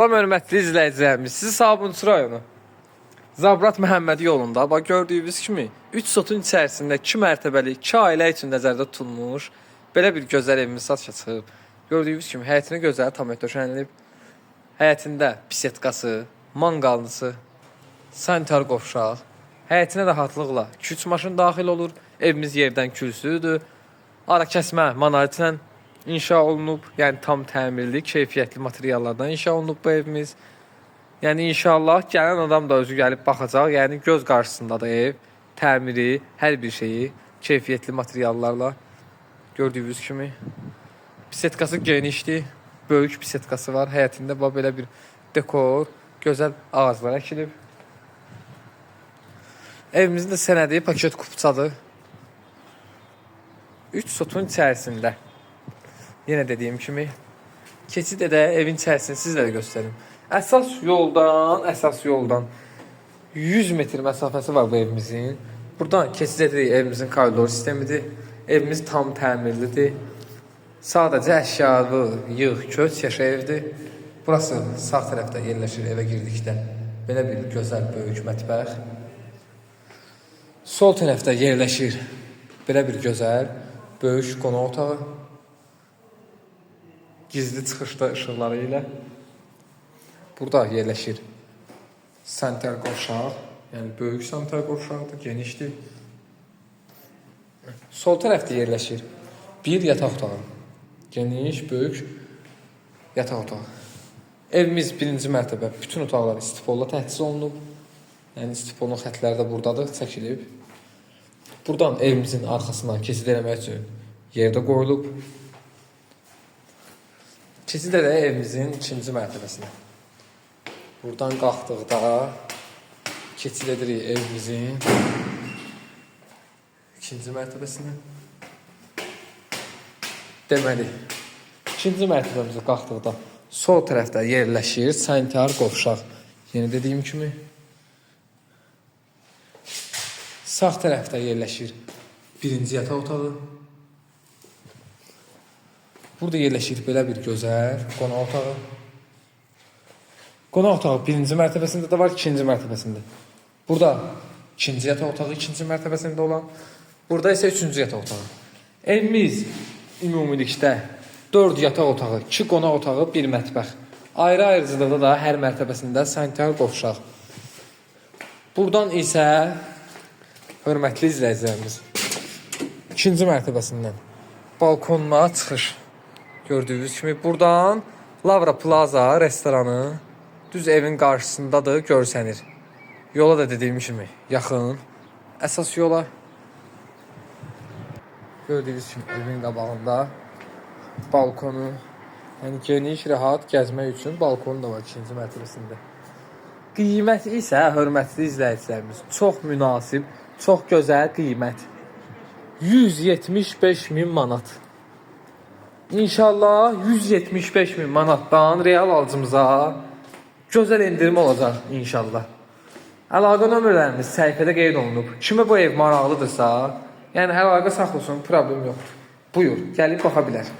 Salam hörmətli izləyicilərimiz, sizi Sabunçu rayonu Zabrat Məhəmmədi yolunda gördüyünüz kimi 3 sotun içərisində 2 mərtəbəli 2 ailə üçün nəzərdə tutulmuş belə bir gözəl evimiz satışa çıxıb. Gördüyünüz kimi həyətinə gözəl tam döşənilib. Həyətində bisetkası, manqallısı, sanitar qovşaq, həyətinə rahatlıqla 2-3 maşın daxil olur. Evimiz yerdən kürsüdür. Ara kəsmə monolitlə İnşa olunub, yəni tam təmirli, keyfiyyətli materiallardan inşa olunub bu evimiz. Yəni inşallah gələn adam da özü gəlib baxacaq. Yəni göz qarşısındadır ev, təmiri, hər bir şeyi keyfiyyətli materiallarla. Gördüyünüz kimi bisetkası genişdir, böyük bisetkası var. Həyətində belə bir dekor, gözəl ağaclar əkilib. Evimizin də sənədi paket kupçadır. 3 sotun içərisində. Yenə dediyim kimi keçid edə evin içərisini sizlərə göstərim. Əsas yoldan 100 metr məsafəsi var bu evimizin. Buradan keçid edirik, evimizin koridor sistemidir. Evimiz tam təmirlidir. Sadəcə əşyalı, yığ, köç, yaşa evdir. Burası sağ tərəfdə yerləşir evə girdikdə. Belə bir gözəl, böyük mətbəx. Sol tərəfdə yerləşir belə bir gözəl, böyük qonaq otağı. Gizli çıxışda ışıqları ilə. Burada yerləşir sanitar qovşaq. Yəni böyük sanitar qovşaqdır, genişdir. Sol tərəfdə yerləşir bir yataq otağı. Geniş, böyük yataq otağı. Evimiz 1-ci mərtəbə. Bütün otaqlar istipolla təchiz olunub. Yəni istipolun xətləri də buradadır, çəkilib. Buradan evimizin arxasından keçid eləmək üçün yerdə qoyulub. Keçid edək evimizin 2-ci mərtəbəsinə. Buradan qalxdıqda keçid edirik evimizin 2-ci mərtəbəsinə. Deməli, 2-ci mərtəbəmizə qalxdıqda sol tərəfdə yerləşir sanitar qovşaq. Yeni dediyim kimi. Sağ tərəfdə yerləşir 1-ci yataq otağı. Burada yerləşir belə bir gözəl qonaq otağı. Qonaq otağı 1-ci mərtəbəsində də var, 2-ci mərtəbəsində. Burada 2-ci yataq otağı 2-ci mərtəbəsində olan. Burada isə 3-cü yataq otağı. Evimiz ümumilikdə 4 yataq otağı, 2 qonaq otağı, 1 mətbəx. Ayrı-ayrıcılıqda da hər mərtəbəsində sanitar qovşaq. Buradan isə hörmətli izləyicilərimiz 2-ci mərtəbəsindən balkonuna çıxış. Gördüyünüz kimi buradan Lavra Plaza restoranı düz evin qarşısındadır, görsənir. Yola da dediyim kimi yaxın. Əsas yola. Gördüyünüz kimi evin qabağında balkonu. Yəni geniş, rahat gəzmək üçün balkonu da var 2-ci mərtəbəsində. Qiymət isə hörmətli izləyicilərimiz çox münasib, çox gözəl qiymət. 175.000 manat. İnşallah 175.000 manatdan real alıcımıza gözəl endirim olacaq inşallah. Əlaqə nömrələrimiz səhifədə qeyd olunub. Kimə bu ev maraqlıdırsa, yəni əlaqə saxlasın, problem yoxdur. Buyur, gəlib baxa bilər.